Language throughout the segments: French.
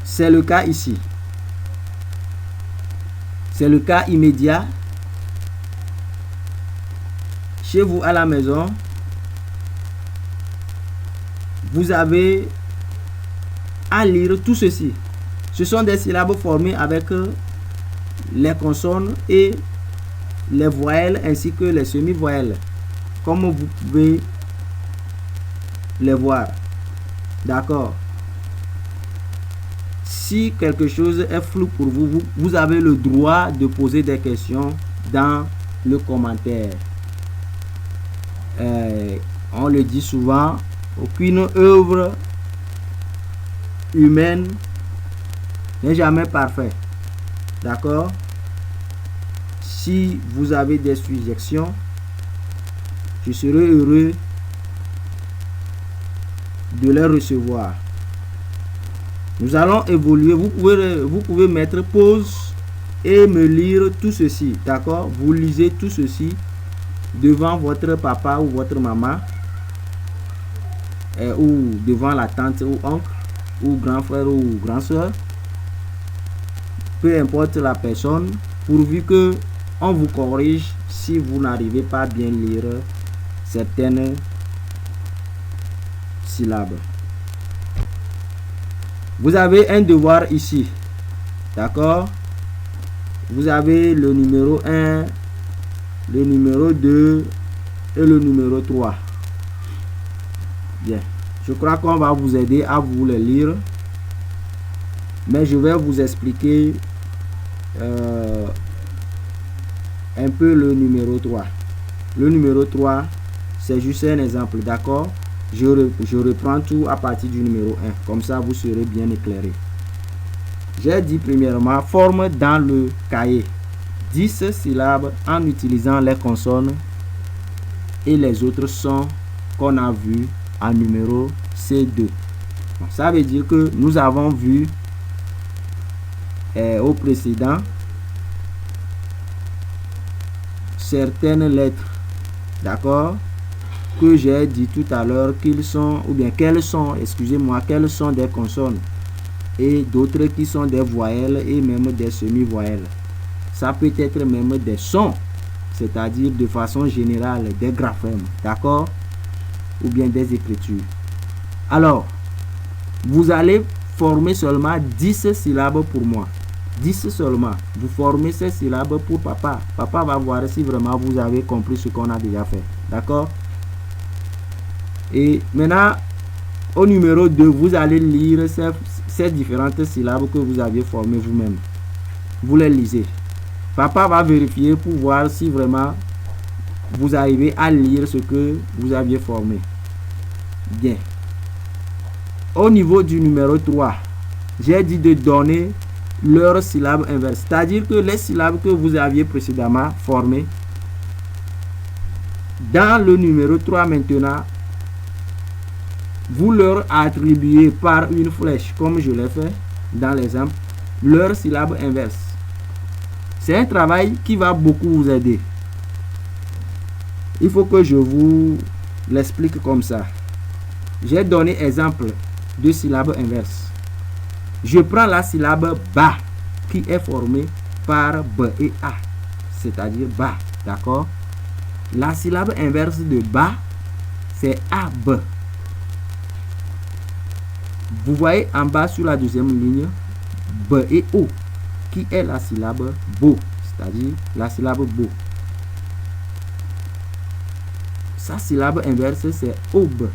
C'est le cas ici. C'est le cas immédiat. Chez vous à la maison, vous avez à lire tout ceci. Ce sont des syllabes formées avec les consonnes et les voyelles ainsi que les semi-voyelles, comme vous pouvez les voir. D'accord. Si quelque chose est flou pour vous, vous avez le droit de poser des questions dans le commentaire. On le dit souvent, aucune œuvre humaine n'est jamais parfaite. D'accord? Si vous avez des suggestions, je serai heureux de les recevoir. Nous allons évoluer. Vous pouvez mettre pause et me lire tout ceci. D'accord? Vous lisez tout ceci devant votre papa ou votre maman, ou devant la tante ou oncle, ou grand frère ou grand soeur. Peu importe la personne, pourvu que on vous corrige si vous n'arrivez pas à bien lire certaines syllabes. Vous avez un devoir ici. D'accord? Vous avez le numéro 1, le numéro 2 et le numéro 3. Bien. Je crois qu'on va vous aider à vous les lire. Mais je vais vous expliquer un peu le numéro 3. Le numéro 3, c'est juste un exemple, d'accord? Je reprends tout à partir du numéro 1. Comme ça, vous serez bien éclairé. J'ai dit premièrement, forme dans le cahier 10 syllabes en utilisant les consonnes et les autres sons qu'on a vus en numéro C2. Donc, ça veut dire que nous avons vu au précédent certaines lettres, d'accord, que j'ai dit tout à l'heure qu'ils sont, ou bien quelles sont des consonnes et d'autres qui sont des voyelles et même des semi-voyelles. Ça peut être même des sons, c'est-à-dire de façon générale des graphèmes, d'accord, ou bien des écritures. Alors, vous allez former seulement 10 syllabes pour moi. 10 seulement. Vous formez ces syllabes pour papa. Papa va voir si vraiment vous avez compris ce qu'on a déjà fait. D'accord? Et maintenant, au numéro 2, vous allez lire ces différentes syllabes que vous aviez formées vous-même. Vous les lisez. Papa va vérifier pour voir si vraiment vous arrivez à lire ce que vous aviez formé. Bien. Au niveau du numéro 3, j'ai dit de donner leurs syllabes inverses. C'est-à-dire que les syllabes que vous aviez précédemment formées, dans le numéro 3 maintenant, vous leur attribuez par une flèche, comme je l'ai fait dans l'exemple, leurs syllabes inverses. C'est un travail qui va beaucoup vous aider. Il faut que je vous l'explique comme ça. J'ai donné exemple de syllabes inverses. Je prends la syllabe ba qui est formée par b et a, c'est-à-dire ba, d'accord? La syllabe inverse de ba, c'est ab. Vous voyez en bas sur la deuxième ligne, b et o, qui est la syllabe bo, c'est-à-dire la syllabe bo. Sa syllabe inverse, c'est ob.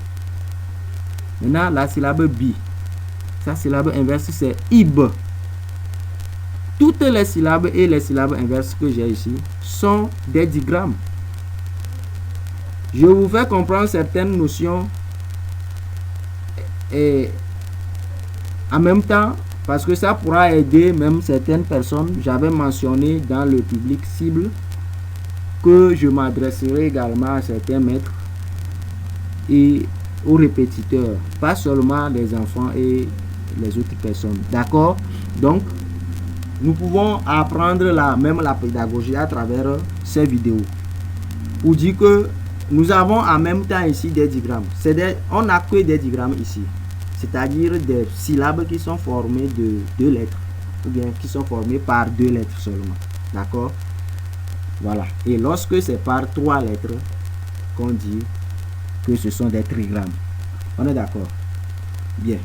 Maintenant, la syllabe bi. Sa syllabe inverse, c'est ib. Toutes les syllabes et les syllabes inverses que j'ai ici sont des digrammes. Je vous fais comprendre certaines notions et en même temps, parce que ça pourra aider même certaines personnes. J'avais mentionné dans le public cible que je m'adresserai également à certains maîtres et aux répétiteurs, pas seulement les enfants et les autres personnes. D'accord? Donc, nous pouvons apprendre la pédagogie à travers ces vidéos. Pour dire que nous avons en même temps ici des digrammes. On n'a que des digrammes ici. c'est-à-dire des syllabes qui sont formées de 2 lettres, ou bien qui sont formées par 2 lettres seulement. D'accord? Voilà. Et lorsque c'est par 3 lettres qu'on dit que ce sont des trigrammes. On est d'accord? Bien.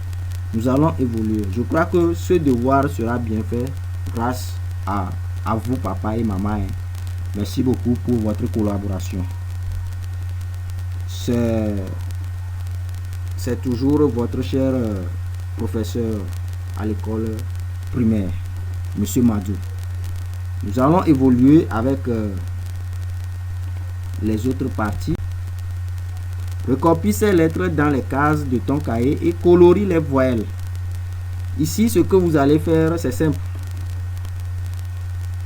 Nous allons évoluer. Je crois que ce devoir sera bien fait grâce à vous, papa et maman. Hein. Merci beaucoup pour votre collaboration. C'est toujours votre cher professeur à l'école primaire, Monsieur Madou. Nous allons évoluer avec les autres parties. Recopie ces lettres dans les cases de ton cahier et colorie les voyelles. Ici, ce que vous allez faire, c'est simple.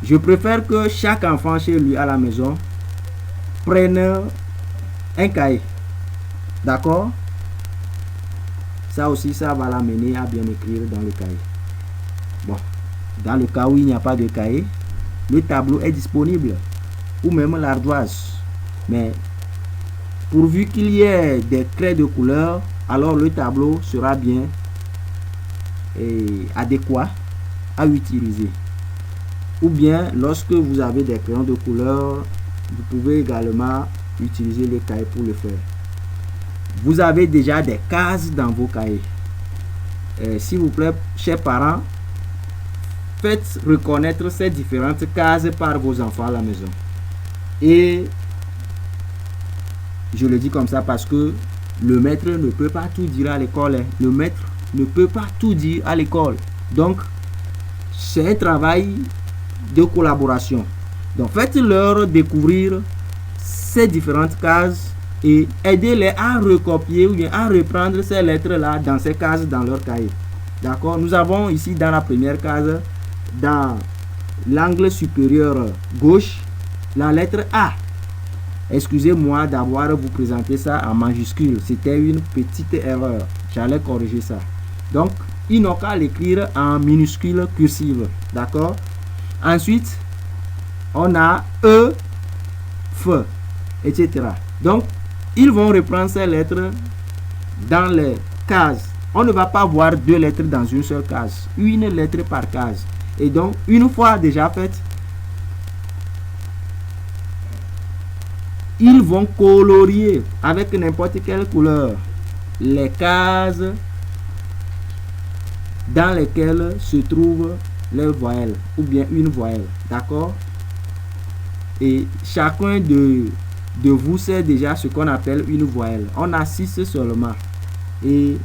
Je préfère que chaque enfant chez lui à la maison prenne un cahier. D'accord? Ça aussi, ça va l'amener à bien écrire dans le cahier. Bon, dans le cas où il n'y a pas de cahier, le tableau est disponible, ou même l'ardoise. Mais pourvu qu'il y ait des traits de couleur, alors le tableau sera bien adéquat à utiliser. Ou bien, lorsque vous avez des crayons de couleur, vous pouvez également utiliser le cahier pour le faire. Vous avez déjà des cases dans vos cahiers. S'il vous plaît, chers parents, faites reconnaître ces différentes cases par vos enfants à la maison. Et je le dis comme ça parce que le maître ne peut pas tout dire à l'école. Hein. Le maître ne peut pas tout dire à l'école. Donc, c'est un travail de collaboration. Donc, faites-leur découvrir ces différentes cases et aidez-les à recopier ou bien à reprendre ces lettres-là dans ces cases dans leur cahier. D'accord? Nous avons ici dans la première case, dans l'angle supérieur gauche, la lettre A. Excusez-moi d'avoir vous présenté ça en majuscule. C'était une petite erreur. J'allais corriger ça. Donc, ils n'ont qu'à l'écrire en minuscule cursive. D'accord? Ensuite, on a E, F, etc. Donc, ils vont reprendre ces lettres dans les cases. On ne va pas voir 2 lettres dans une seule case. Une lettre par case. Et donc, une fois déjà faite, ils vont colorier avec n'importe quelle couleur les cases dans lesquelles se trouvent les voyelles ou bien une voyelle. D'accord? Et chacun de vous sait déjà ce qu'on appelle une voyelle. On a 6 seulement. Et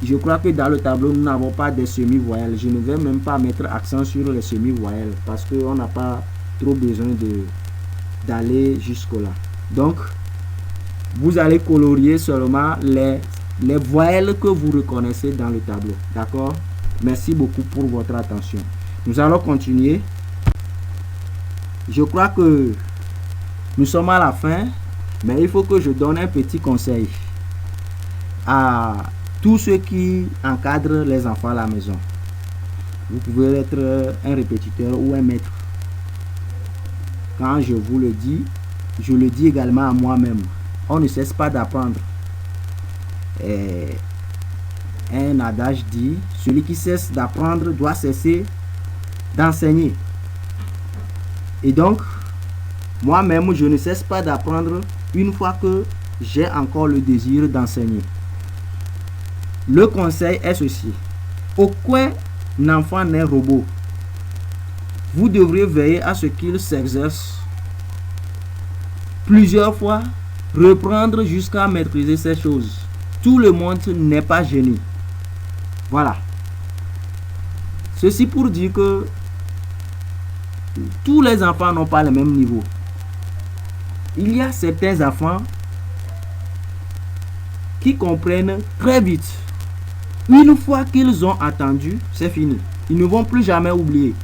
je crois que dans le tableau, nous n'avons pas de semi-voyelles. Je ne vais même pas mettre accent sur les semi-voyelles parce qu'on n'a pas trop besoin d'aller jusque-là. Donc, vous allez colorier seulement les voyelles que vous reconnaissez dans le tableau. D'accord? Merci beaucoup pour votre attention. Nous allons continuer. Je crois que nous sommes à la fin, mais il faut que je donne un petit conseil à tous ceux qui encadrent les enfants à la maison. Vous pouvez être un répétiteur ou un maître. Quand je vous le dis, je le dis également à moi-même. On ne cesse pas d'apprendre. Un adage dit, celui qui cesse d'apprendre doit cesser d'enseigner. Et donc, moi-même, je ne cesse pas d'apprendre une fois que j'ai encore le désir d'enseigner. Le conseil est ceci. Aucun enfant n'est robot. Vous devrez veiller à ce qu'il s'exerce plusieurs fois, reprendre jusqu'à maîtriser ces choses. Tout le monde n'est pas génie. Voilà. Ceci pour dire que tous les enfants n'ont pas le même niveau. Il y a certains enfants qui comprennent très vite. Une fois qu'ils ont attendu, c'est fini. Ils ne vont plus jamais oublier.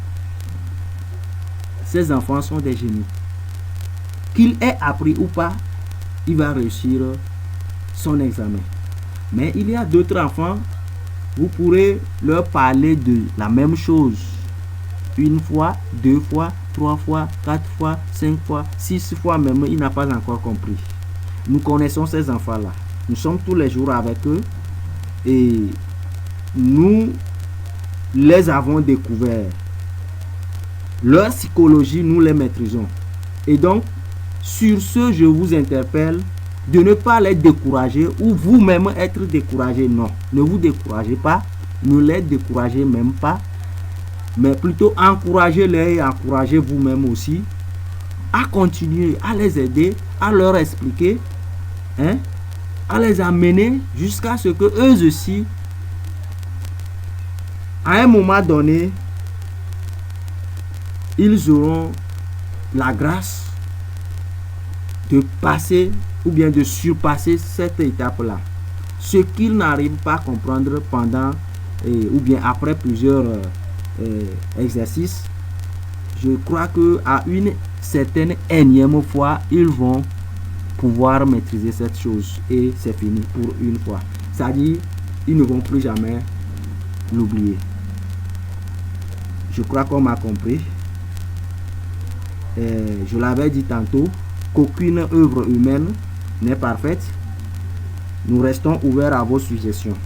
Ces enfants sont des génies. Qu'il ait appris ou pas, il va réussir son examen. Mais il y a d'autres enfants, vous pourrez leur parler de la même chose. Une fois, 2 fois, 3 fois, 4 fois, 5 fois, 6 fois même, il n'a pas encore compris. Nous connaissons ces enfants-là. Nous sommes tous les jours avec eux. et nous les avons découverts. Leur psychologie, nous les maîtrisons. Et donc, sur ce, je vous interpelle de ne pas les décourager ou vous-même être découragé. Non, ne vous découragez pas, ne les découragez même pas, mais plutôt encouragez-les et encouragez vous-même aussi à continuer, à les aider, à leur expliquer, à les amener jusqu'à ce que eux aussi, à un moment donné, ils auront la grâce de passer ou bien de surpasser cette étape-là. Ce qu'ils n'arrivent pas à comprendre pendant ou bien après plusieurs exercices, je crois qu'à une certaine énième fois, ils vont pouvoir maîtriser cette chose et c'est fini pour une fois. C'est-à-dire, ils ne vont plus jamais l'oublier. Je crois qu'on m'a compris. Je l'avais dit tantôt qu'aucune œuvre humaine n'est parfaite. Nous restons ouverts à vos suggestions.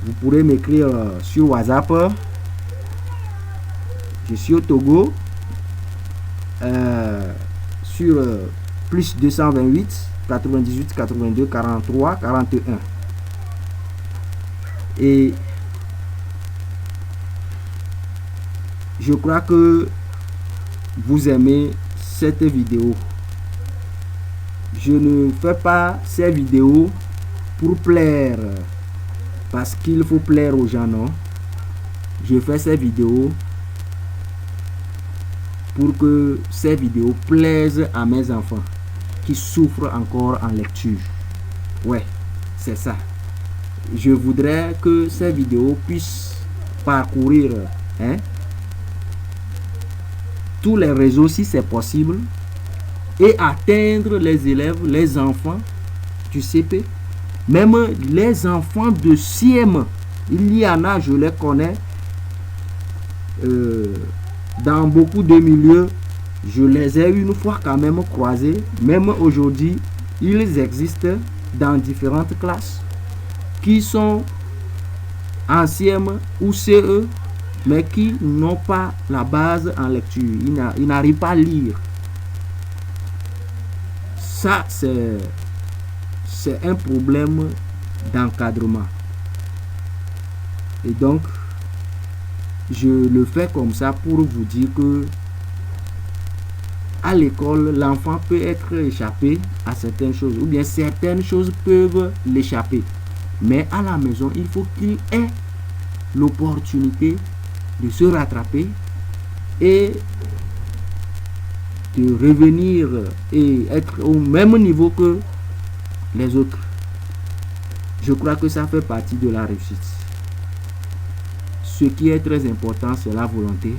Vous pourrez m'écrire sur WhatsApp. Je suis au Togo. Sur plus 228 98 82 43 41. Et je crois que vous aimez cette vidéo. Je ne fais pas ces vidéos pour plaire, parce qu'il faut plaire aux gens, non. Je fais ces vidéos pour que ces vidéos plaisent à mes enfants qui souffrent encore en lecture. Ouais, c'est ça. Je voudrais que ces vidéos puissent parcourir tous les réseaux si c'est possible et atteindre les élèves, les enfants du CP, même les enfants de CM. Il y en a, je les connais, dans beaucoup de milieux, je les ai une fois quand même croisés. Même aujourd'hui, ils existent dans différentes classes qui sont en CM ou CE, mais qui n'ont pas la base en lecture. Ils n'arrivent pas à lire. Ça, c'est un problème d'encadrement. Et donc, je le fais comme ça pour vous dire que à l'école, l'enfant peut être échappé à certaines choses, ou bien certaines choses peuvent l'échapper. Mais à la maison, il faut qu'il ait l'opportunité de se rattraper et de revenir et être au même niveau que les autres. Je crois que ça fait partie de la réussite. Ce qui est très important, c'est la volonté,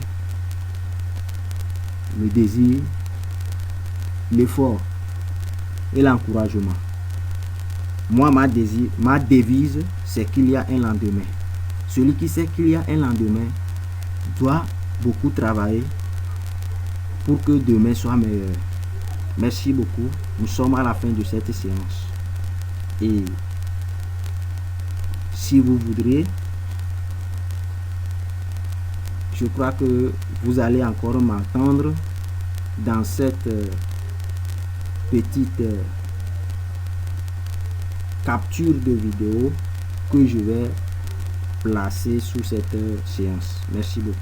le désir, l'effort et l'encouragement. Moi, ma devise, c'est qu'il y a un lendemain. Celui qui sait qu'il y a un lendemain doit beaucoup travailler pour que demain soit meilleur. Merci beaucoup. Nous sommes à la fin de cette séance. Et si vous voudrez, je crois que vous allez encore m'entendre dans cette petite capture de vidéo que je vais placer sous cette séance. Merci beaucoup.